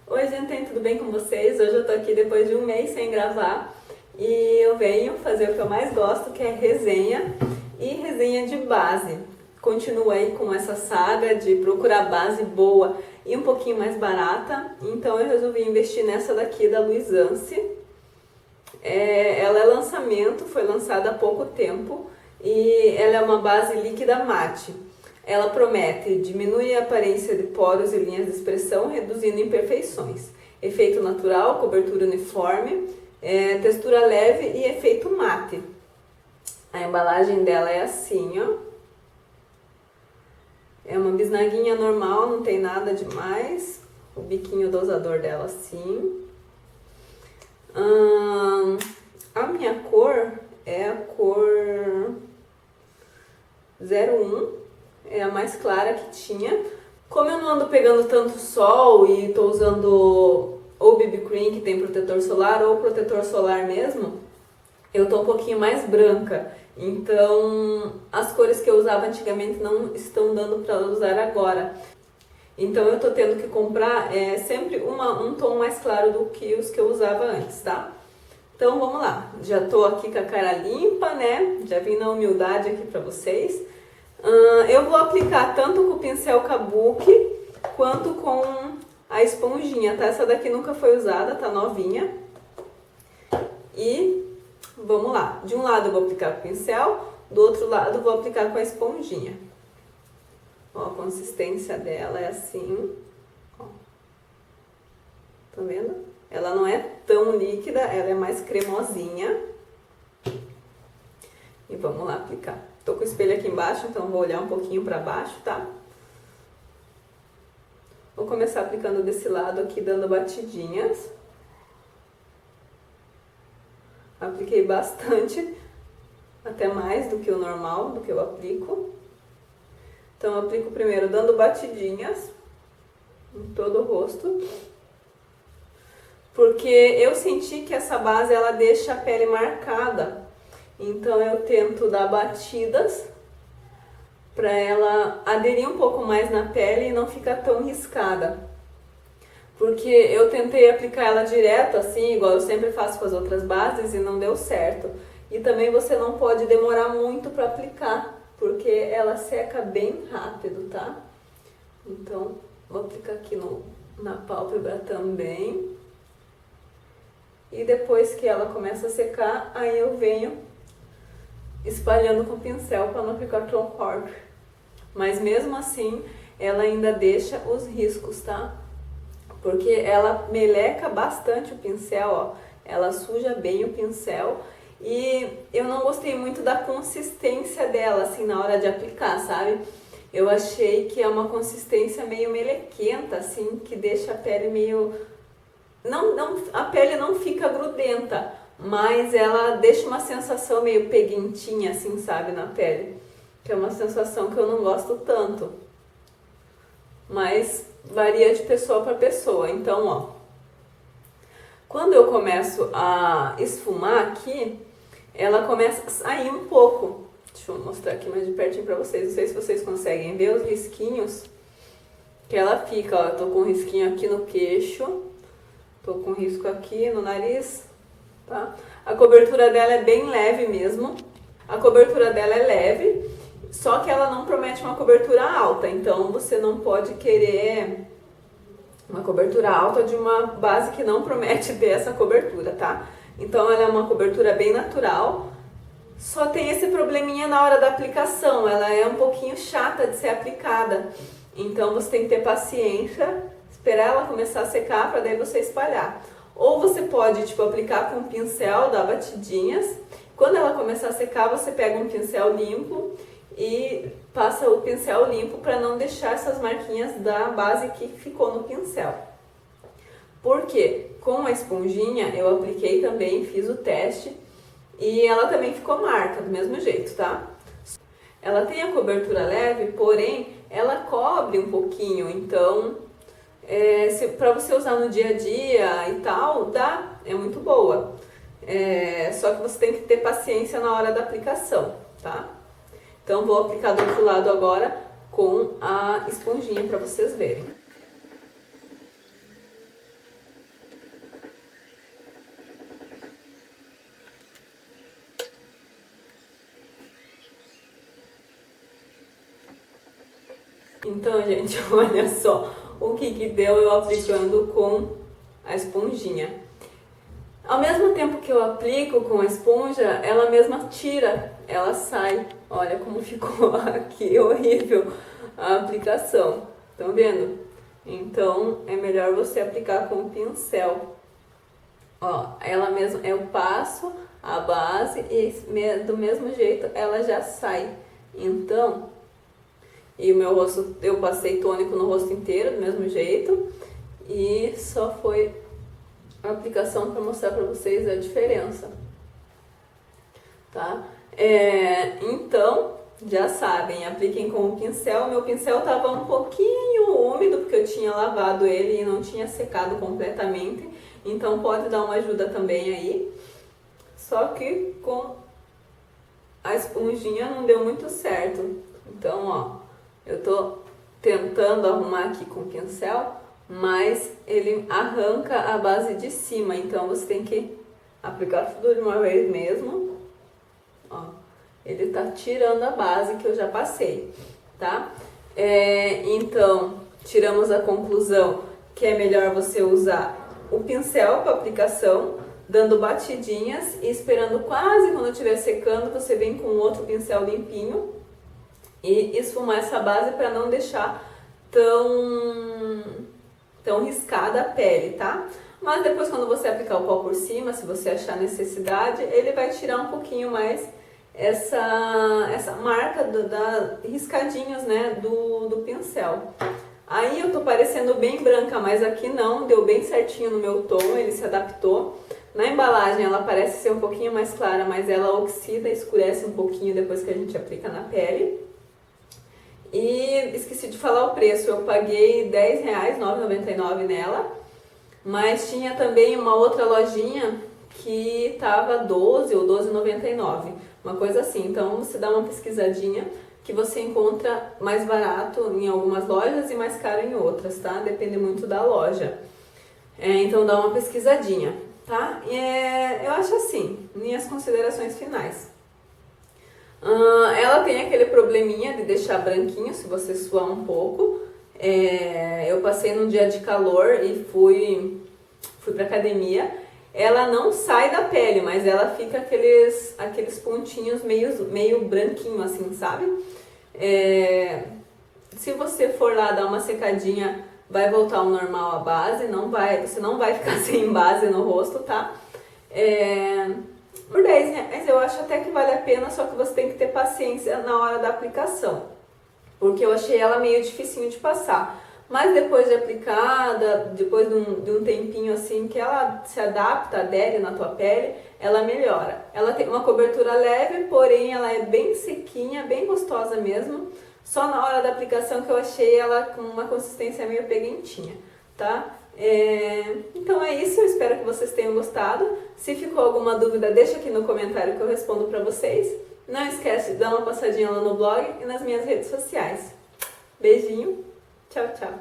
Oi gente, tudo bem com vocês? Hoje eu tô aqui depois de um mês sem gravar e eu venho fazer o que eu mais gosto, que é resenha e resenha de base. Continuo aí com essa saga de procurar base boa e um pouquinho mais barata, então eu resolvi investir nessa daqui da Luisance. Ela é lançamento, foi lançada há pouco tempo e ela é uma base líquida mate. Ela promete diminuir a aparência de poros e linhas de expressão, reduzindo imperfeições. Efeito natural, cobertura uniforme, textura leve e efeito mate. A embalagem dela é assim, ó. É uma bisnaguinha normal, não tem nada demais. O biquinho dosador dela assim. A minha cor é a cor 01. É a mais clara que tinha. Como eu não ando pegando tanto sol e tô usando ou BB Cream que tem protetor solar ou protetor solar mesmo, eu tô um pouquinho mais branca. Então as cores que eu usava antigamente não estão dando para usar agora. Então eu tô tendo que comprar sempre um tom mais claro do que os que eu usava antes, tá? Então vamos lá. Já tô aqui com a cara limpa, né? Já vim na humildade aqui pra vocês. Eu vou aplicar tanto com o pincel Kabuki quanto com a esponjinha, tá? Essa daqui nunca foi usada, tá novinha. E vamos lá. De um lado eu vou aplicar com o pincel, do outro lado eu vou aplicar com a esponjinha. Ó, a consistência dela é assim. Ó. Tá vendo? Ela não é tão líquida, ela é mais cremosinha. E vamos lá aplicar. Tô com o espelho aqui embaixo, então vou olhar um pouquinho pra baixo, tá? Vou começar aplicando desse lado aqui, dando batidinhas. Apliquei bastante, até mais do que o normal, do que eu aplico. Então eu aplico primeiro dando batidinhas em todo o rosto. Porque eu senti que essa base ela deixa a pele marcada. Então eu tento dar batidas para ela aderir um pouco mais na pele e não ficar tão riscada. Porque eu tentei aplicar ela direto assim, igual eu sempre faço com as outras bases e não deu certo. E também você não pode demorar muito para aplicar, porque ela seca bem rápido, tá? Então vou aplicar aqui na pálpebra também. E depois que ela começa a secar, aí eu venho espalhando com o pincel para não ficar tão forte. Mas mesmo assim, ela ainda deixa os riscos, tá? Porque ela meleca bastante o pincel, ó. Ela suja bem o pincel. E eu não gostei muito da consistência dela, assim, na hora de aplicar, sabe? Eu achei que é uma consistência meio melequenta, assim, que deixa a pele meio... a pele não fica grudenta, mas ela deixa uma sensação meio peguentinha, assim, sabe, na pele. Que é uma sensação que eu não gosto tanto. Mas varia de pessoa para pessoa. Então, ó. Quando eu começo a esfumar aqui, ela começa a sair um pouco. Deixa eu mostrar aqui mais de pertinho para vocês. Não sei se vocês conseguem ver os risquinhos. Que ela fica, ó. Eu tô com um risquinho aqui no queixo. Tô com um risco aqui no nariz. Tá? A cobertura dela é bem leve mesmo. A cobertura dela é leve, só que ela não promete uma cobertura alta. Então você não pode querer uma cobertura alta de uma base que não promete ter essa cobertura, tá? Então ela é uma cobertura bem natural. Só tem esse probleminha na hora da aplicação. Ela é um pouquinho chata de ser aplicada. Então você tem que ter paciência, esperar ela começar a secar para daí você espalhar. Ou você pode, tipo, aplicar com um pincel, dar batidinhas. Quando ela começar a secar, você pega um pincel limpo e passa o pincel limpo para não deixar essas marquinhas da base que ficou no pincel. Porque com a esponjinha eu apliquei também, fiz o teste e ela também ficou marca do mesmo jeito, tá? Ela tem a cobertura leve, porém ela cobre um pouquinho, então... para você usar no dia a dia e tal, dá, é muito boa. Só que você tem que ter paciência na hora da aplicação, tá? Então vou aplicar do outro lado agora com a esponjinha para vocês verem. Então, gente, olha só o que deu eu aplicando com a esponjinha. Ao mesmo tempo que eu aplico com a esponja, ela mesma tira, ela sai. Olha como ficou aqui, horrível a aplicação. Estão vendo? Então, é melhor você aplicar com o pincel. Ó, ela mesma, eu passo a base e do mesmo jeito ela já sai. Então, e o meu rosto, eu passei tônico no rosto inteiro do mesmo jeito e só foi a aplicação para mostrar para vocês a diferença, tá? Então, já sabem, apliquem com o pincel. Meu pincel estava um pouquinho úmido porque eu tinha lavado ele e não tinha secado completamente, então pode dar uma ajuda também aí. Só que com a esponjinha não deu muito certo. Então, ó, eu tô tentando arrumar aqui com o pincel, mas ele arranca a base de cima, então você tem que aplicar tudo de uma vez mesmo. Ó, ele tá tirando a base que eu já passei, tá? Então, tiramos a conclusão que é melhor você usar o pincel para aplicação, dando batidinhas e esperando quase quando estiver secando, você vem com outro pincel limpinho e esfumar essa base para não deixar tão riscada a pele, tá? Mas depois, quando você aplicar o pó por cima, se você achar necessidade, ele vai tirar um pouquinho mais essa marca da riscadinhos, né, do pincel. Aí eu tô parecendo bem branca, mas aqui não, deu bem certinho no meu tom, ele se adaptou. Na embalagem ela parece ser um pouquinho mais clara, mas ela oxida, escurece um pouquinho depois que a gente aplica na pele. E esqueci de falar o preço, eu paguei R$10, R$ 9,99 nela, mas tinha também uma outra lojinha que tava 12 ou 12,99, uma coisa assim. Então você dá uma pesquisadinha que você encontra mais barato em algumas lojas e mais caro em outras, tá? Depende muito da loja. Então dá uma pesquisadinha, tá? Eu acho assim, minhas considerações finais. Ela tem aquele probleminha de deixar branquinho se você suar um pouco. Eu passei num dia de calor e fui pra academia. Ela não sai da pele, mas ela fica aqueles pontinhos meio branquinho assim, sabe? Se você for lá dar uma secadinha, vai voltar ao normal a base, você não vai ficar sem base no rosto, tá? Por R$10 eu acho até que vale a pena, só que você tem que ter paciência na hora da aplicação, porque eu achei ela meio dificinho de passar. Mas depois de aplicada, depois de um tempinho assim, que ela se adapta, adere na tua pele, ela melhora. Ela tem uma cobertura leve, porém ela é bem sequinha, bem gostosa mesmo. Só na hora da aplicação que eu achei ela com uma consistência meio peguentinha, tá? Então é isso, eu espero que vocês tenham gostado. Se ficou alguma dúvida, deixa aqui no comentário que eu respondo pra vocês. Não esquece de dar uma passadinha lá no blog e nas minhas redes sociais. Beijinho! Tchau, tchau.